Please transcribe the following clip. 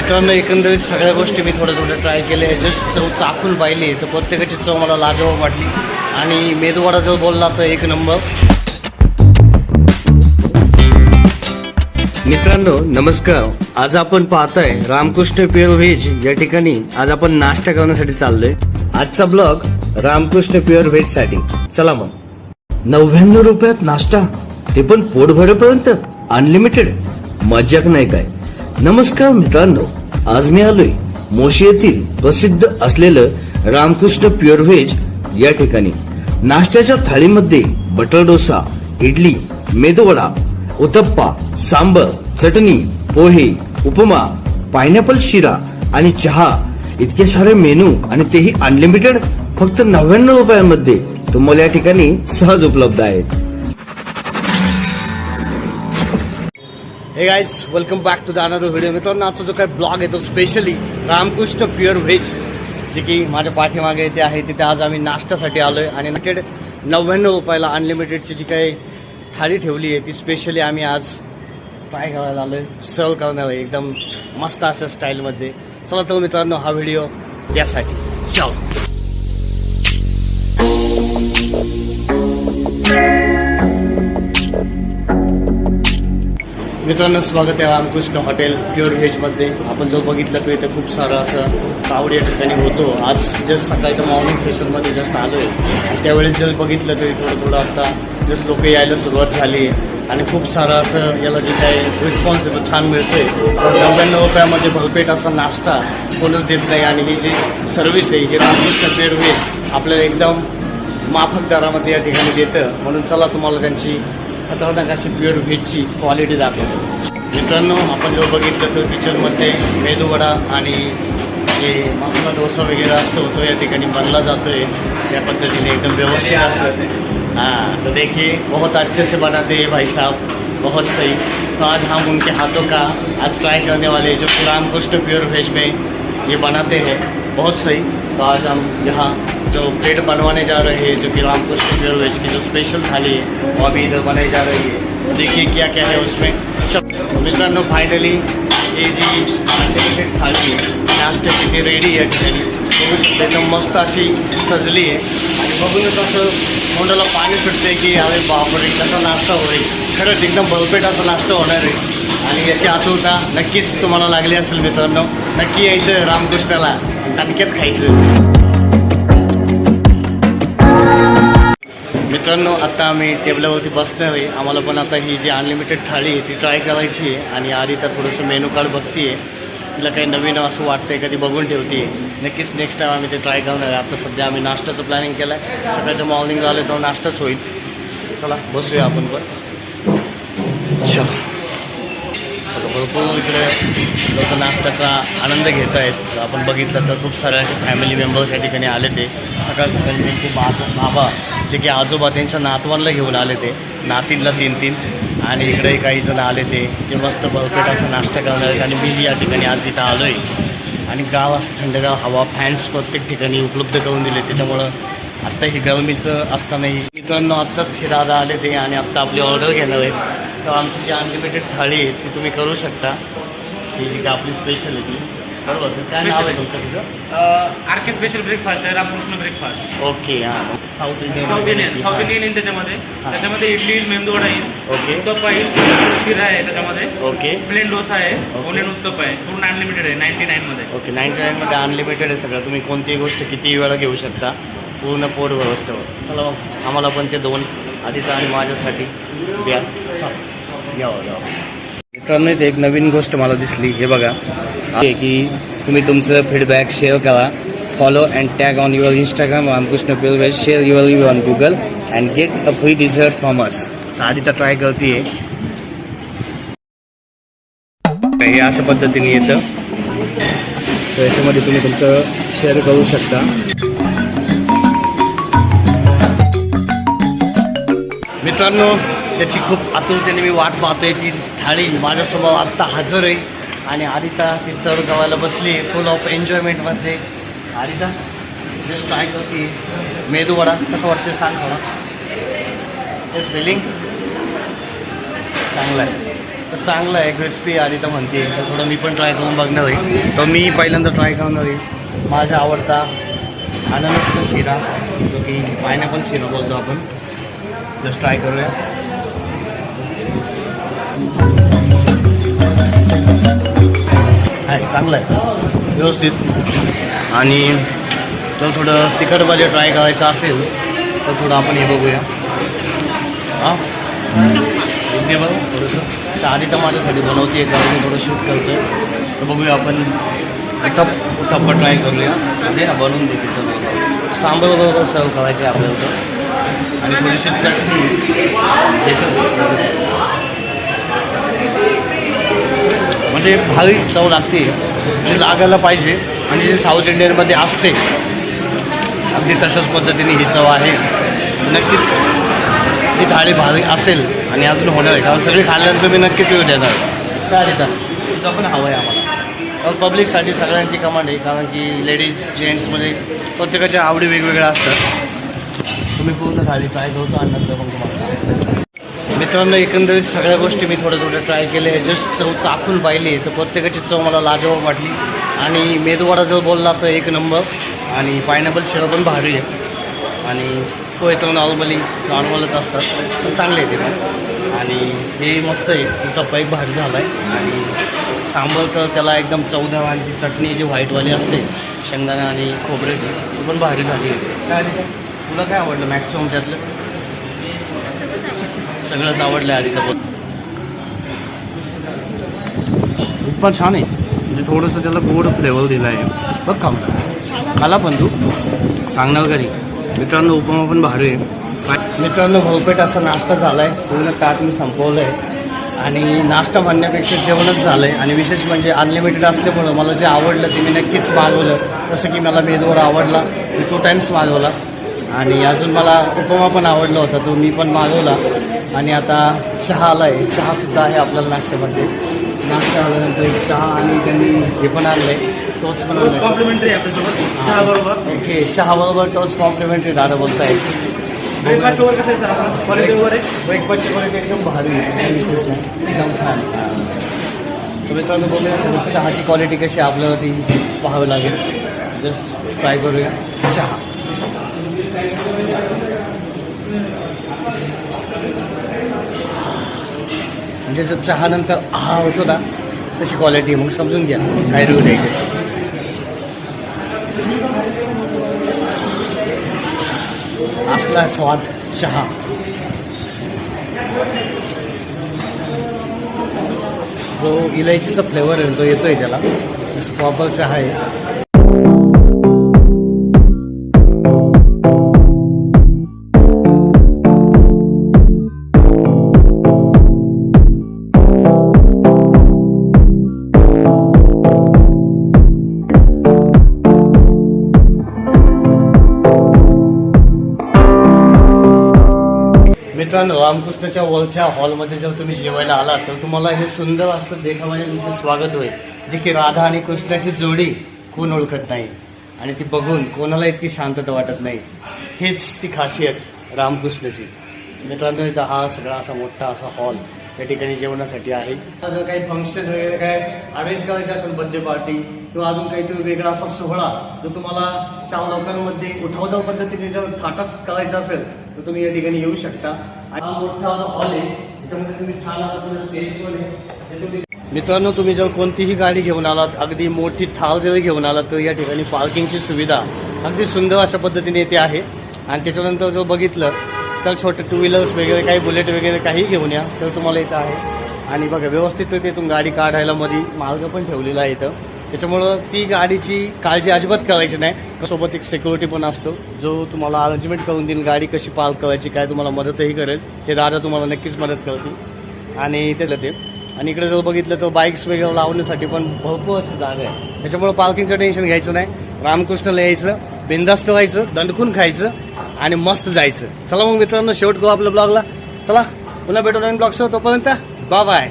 मित्रांनो, एकंदरीत सगळ्या गोष्टी मी थोडं ट्राय केले. जस्ट चव चाखून पाहिली तर प्रत्येकाची चव मला लाजवाब वाटली. आणि मेदूवडा जर बोलला तर एक नंबर. मित्रांनो नमस्कार. आज आपण पाहताय रामकृष्ण प्युअर व्हेज या ठिकाणी. आज आपण नाश्ता करण्यासाठी चाललोय. आजचा ब्लॉग रामकृष्ण प्युअर व्हेज साठी. चला मग. 99 रुपयात नाश्ता, ते पण पोट भरेपर्यंत, अनलिमिटेड. मजाक नाही काय. नमस्कार मित्रांनो, आज मी आलोय मोशी येथील प्रसिद्ध असलेलं रामकृष्ण प्युअर व्हेज या ठिकाणी. नाश्त्याच्या थाळीमध्ये बटर डोसा, इडली, मेदूवडा, उत्तप्पा, सांबर, चटणी, पोहे, उपमा, पायनॅपल शिरा आणि चहा, इतके सारे मेनू आणि तेही अनलिमिटेड. फक्त 99 रुपयांमध्ये तुम्हाला या ठिकाणी सहज उपलब्ध आहेत. Hey guys, welcome back to the another video. मित्रांनो, आजचा जो काही ब्लॉग आहे तो स्पेशली रामकृष्ण प्युअर व्हेज जे की माझ्या पाठीमागे येथे आहे, तिथे आज आम्ही नाश्त्यासाठी आलोय. आणि 99 रुपयाला अनलिमिटेडची जी काही थाळी ठेवली आहे ती स्पेशली आम्ही आज ट्राय करायला आलोय, सर्व करणार आहे एकदम मस्त असं स्टाईलमध्ये. चला तर मित्रांनो, हा व्हिडिओ त्यासाठी. चल मित्रांनो, स्वागत आहे रामकृष्ण हॉटेल प्युअर व्हेजमध्ये. आपण जर बघितलं तर इथे खूप सारं असं क्राऊड या ठिकाणी होतो. आज जस्ट सकाळच्या मॉर्निंग सेशनमध्ये जस्ट आलो आहे. त्यावेळेस जर बघितलं तरी थोडं आता जस्ट लोक यायला सुरुवात झाली आहे. आणि खूप सारं असं याला जे काही रिस्पॉन्स आहे तो छान मिळतो आहे. 99 रुपयामध्ये भरपेट असा नाश्ता कोणच देत नाही. आणि ही जी सर्व्हिस आहे ही रामकृष्ण प्युअर व्हेज आपल्याला एकदम माफक दरामध्ये या ठिकाणी देतं. म्हणून चला तुम्हाला त्यांची खतरनाक अशी प्युअर व्हेजची क्वालिटी दाखवतो. मित्रांनो, आपण जो बघितलं तर किचनमध्ये मेदूवडा आणि जे मसाला डोसा वगैरे असतो तो या ठिकाणी बनला जातो आहे त्या पद्धतीने एकदम व्यवस्थित असं. हाँ, तो देखिए बहुत अच्छे से बनाते हैं भाई साहब, बहुत सही. तो आज हम उनके हाथों का आज ट्राई करने वाले जो रामकृष्ण प्युअर वेज में ये बनाते हैं, बहुत सही. तो आज हम यहाँ जो प्लेट बनवाने जा रहे हैं जो कि रामकृष्ण प्युअर वेज की जो स्पेशल थाली है वो अभी इधर बनाई जा रही है. देखिए क्या क्या है उसमें. मित्रांनो, फायनली ये जी अनलिमिटेड थाली नाश्त्याची ती रेडी आहे ठिकाणी. बघू शकता एकदम मस्त अशी सजली आहे. आणि बघूनच असं तोंडाला पाणी सुटते की अरे बापरे कसा नाश्ता होईल. खरंच एकदम भरपेट असा नाश्ता होणार आहे. आणि याची आतुरता नक्कीच तुम्हाला लागली असेल मित्रांनो. नक्की यायचं रामकृष्णाला, टणक्यात खायचं. मित्रांनो, आता आम्ही टेबलावरती बसणार आहे. आम्हाला पण आता ही जी अनलिमिटेड थाळी आहे ती ट्राय करायची आहे. आणि आधी तर थोडंसं मेनू कार्ड बघते आहे, तिला काही नवीन असं वाटतंय कधी बघून ठेवते. नक्कीच नेक्स्ट टाईम आम्ही ते ट्राय करणार आहे. आता सध्या आम्ही नाश्त्याचं प्लॅनिंग केलं आहे. सकाळच्या मॉर्निंगला आले तर नाश्ताच होईल. चला बसूया आपण पण. अच्छा, भरपूर इकडे लोक नाश्त्याचा आनंद घेत आहेत. आपण बघितलं तर खूप सारे असे फॅमिली मेंबर्स या ठिकाणी आले ते. सकाळ सकाळी त्यांचे बाबा जे की आजोबा त्यांच्या नातवांना घेऊन आले ते, नातींला 3-3. आणि इकडे काही जण आले ते जे मस्त भरपेट असं नाश्ता करणार आहेत. आणि मी या ठिकाणी आज इथं आलो आहे. आणि गाव असं थंडगाव हवा, फॅन्स प्रत्येक ठिकाणी उपलब्ध करून दिले. त्याच्यामुळं आत्ता ही गरमीचं असतानाही मित्रांनो आत्ताच हे दादा आले ते आणि आत्ता आपली ऑर्डर घेणार आहेत. तर आमची जी अनलिमिटेड थाळी आहे ती तुम्ही करू शकता. ही जी का आपली स्पेशल आहे ती. बरोबर, काय नाव आहे तुमचं तिचं? आर के स्पेशल ब्रेकफास्ट आहे, रामकृष्ण ब्रेकफास्ट. ओके. हां, साऊथ इंडियन येईल त्याच्यामध्ये इडली, मेंदूवडा येईल, ओके, उत्तप्पा येईल, शिरा आहे त्याच्यामध्ये, ओके, प्लेन डोसा आहे, ओनियन उत्तप्पा आहे. पूर्ण अनलिमिटेड आहे 99 मध्ये. ओके, 99 अनलिमिटेड आहे सगळं. तुम्ही कोणतीही गोष्ट कितीही वेळा घेऊ शकता, पूर्ण पोट व्यवस्थेवर. चला आम्हाला पण ते 2 आधीचं आणि माझ्यासाठी द्या. यावं. मित्रांनो, इथे एक नवीन गोष्ट मला दिसली. हे बघा की तुम्ही तुमचं फीडबॅक शेअर करा. Follow and tag on your Instagram Ramakrishna pure veg. Share your review on Google and get a free dessert from us. आधी तर ट्राय करते. हे अशा पद्धतीने येतं. तर याच्यामध्ये तुम्ही तुमचं शेअर करू शकता. मित्रांनो, त्याची खूप आतुरतेने मी वाट पाहतोय. ती थाळी माझ्यासमोर आत्ता हजर आहे. आणि आरिता ती सर्व करायला बसली फुल ऑफ एन्जॉयमेंटमध्ये. आरिता जस्ट ट्राय करते मेदूवडा. कसं वाटतं सांग थोडा. स्पेलिंग चांगला आहे. तर चांगलं आहे, क्रिस्पी आधी तर म्हणते, तर थोडं मी पण ट्राय करून बघणार आहे. तर मी पहिल्यांदा ट्राय करणार आहे माझा आवडता अननसचा शिरा, जो की पायनॅपल शिरा बोलतो आपण. जस्ट ट्राय करूया. आहे चांगलं आहे, व्यवस्थित. आणि जर थोडं तिखटमध्ये ट्राय करायचं असेल तर थोडं आपण हे बघूया. हां इथे बघ थोडंसं, तर आधी तर माझ्यासाठी बनवते आहे, कारण मी थोडं शूट करतो आहे. तर बघूया आपण थप्पा ट्राय करूया. असे ना बनवून दे तिथं सांबार बरोबर सर्व करायचं आहे आपल्याला तर. आणि थोडीशी चटणी याचं म्हणजे भारी चव लागते, जी लागायला पाहिजे आणि जे साऊथ इंडियनमध्ये असते अगदी तशाच पद्धतीने ही चव आहे. नक्कीच ही थाळी भारी असेल आणि अजून होणार आहे, कारण सगळी खाल्ल्यानंतर मी नक्कीच येऊ देणार. काय तिथं तिथं पण हवं आहे आम्हाला, कारण पब्लिकसाठी सगळ्यांची कमांड आहे, कारण की लेडीज जेंट्समध्ये प्रत्येकाच्या आवडी वेगवेगळ्या असतात. तुम्ही पूर्ण थाळी ट्राय करतो आणि नंतर मग तुम्हाला सांगतो. मित्रांनो, एकंदरीत सगळ्या गोष्टी मी थोडं ट्राय केले. जस्ट चव चाखून पाहिली तर प्रत्येकाची चव मला लाजवाब वाटली. आणि मेदूवडा जर बोलला तर एक नंबर, आणि पायनॅपल शिरा पण भारी आहे. आणि पोहे तर नॉर्मलच असतात, पण चांगले आहे ते पण. आणि हे मस्त आहे, उत्तप्पा एक भारी झाला आहे. आणि सांबार तर त्याला एकदम चवदार, आणि ती चटणी जी व्हाईटवाली असते शेंगदाणा आणि खोबऱ्याची, ती पण भारी झाली आहे. काय तुला काय आवडलं मॅक्सिमम त्यातलं? सगळंच आवडलं आधी तर. उपमा छान आहे, म्हणजे थोडंसं त्याला गोड फ्लेवर दिला आहे. बघ खाऊन खाला पण तू सांगणार घरी. मित्रांनो, उपमा पण भारी आहे. मित्रांनो, भरपेट असा नाश्ता झाला आहे, पूर्ण ताट मी संपवलं आहे. आणि नाश्ता म्हणण्यापेक्षा जेवणच झालं आहे. आणि विशेष म्हणजे अनलिमिटेड असल्यामुळं मला जे आवडलं ते मी नक्कीच मागवलं. जसं की मला मेदूवडा आवडला, मी 2 टाईम्स मागवला. आणि अजून मला उपमा पण आवडला होता, तो मी पण मागवला. आणि आता चहा आला आहे, चहासुद्धा आहे आपल्याला नाश्त्यामध्ये. नाश्ता आल्यानंतर एक चहा, आणि त्यांनी हे पण आणलं आहे, टोच पण आणलं आहे. कॉम्प्लिमेंटरी आपल्यासोबत चहाबरोबर. ओके, चहाबरोबर टोच कॉम्प्लिमेंटरी दादा बोलत आहे. ब्रेकफास्ट वगैरे कसं आहे सर? क्वालिटी वगैरे ब्रेकफास्टची क्वालिटी एकदम भारी आहे, एकदम छान. सो मित्रांनो, बोलूया चहाची क्वालिटी कशी आहे आपल्याला ती पाहावी लागेल. जस्ट ट्राय करूया चहा. म्हणजे जर चहानंतर हा होतो ना, तशी क्वालिटी मग समजून घ्या काय रिव्ह्यू द्यायचे. असला स्वाद चहा. जो इलायचीचा फ्लेवर आहे तो येतोय त्याला, प्रॉपर चहा आहे. मित्रांनो, रामकृष्णाच्या वॉलच्या हॉलमध्ये जर तुम्ही जेवायला आलात तर तुम्हाला हे सुंदर असं देखावाने तुमचे स्वागत होईल. जे की राधा आणि कृष्णाची जोडी कोण ओळखत नाही, आणि ती बघून कोणाला इतकी शांतता वाटत नाही. हेच ती खासियत रामकृष्णाची. मित्रांनो, इथं हा सगळा असा मोठा असा हॉल या ठिकाणी जेवणासाठी आहे. जर काही फंक्शन वगैरे काय अरेंज करायचे असेल, बर्थडे पार्टी किंवा अजून काहीतरी वेगळा असा सोहळा जर तुम्हाला 4 लोकांमध्ये उठावदार पद्धतीने जर थाटात करायचा असेल तर तुम्ही या ठिकाणी येऊ शकता. हा मोठा असा हॉल आहे, त्याच्यामध्ये तुम्ही छान असं स्टेज पण आहे. मित्रांनो, तुम्ही जर कोणतीही गाडी घेऊन आलात, अगदी मोठी थार जरी घेऊन आलात, तर या ठिकाणी पार्किंगची सुविधा अगदी सुंदर अशा पद्धतीने येते आहे. आणि त्याच्यानंतर जर बघितलं तर छोटे 2 व्हीलर्स वगैरे, काही बुलेट वगैरे काही घेऊन या तर तुम्हाला इथं आहे. आणि बघा, व्यवस्थित तिथून गाडी काढायला मध्ये मार्ग पण ठेवलेला आहे इथं. त्याच्यामुळं ती गाडीची काळजी अजिबात करायची नाही. सोबत एक सिक्युरिटी पण असतो, जो तुम्हाला अरेंजमेंट करून देईल गाडी कशी पार्क करायची, काय तुम्हाला मदतही करेल. हे दादा तुम्हाला नक्कीच मदत करतील. आणि त्याचं ते, आणि इकडे जर बघितलं तर बाईक्स वगैरे लावण्यासाठी पण भरपूर अशी जागा आहे. त्याच्यामुळं पार्किंगचं टेन्शन घ्यायचं नाही. रामकृष्णाला यायचं, बिंदास्त व्हायचं, दणकून खायचं आणि मस्त जायचं. चला मग मित्रांनो, शेवट करू आपल्या ब्लॉगला. चला पुन्हा भेटू नवीन ब्लॉगसह. तोपर्यंत बाय बाय.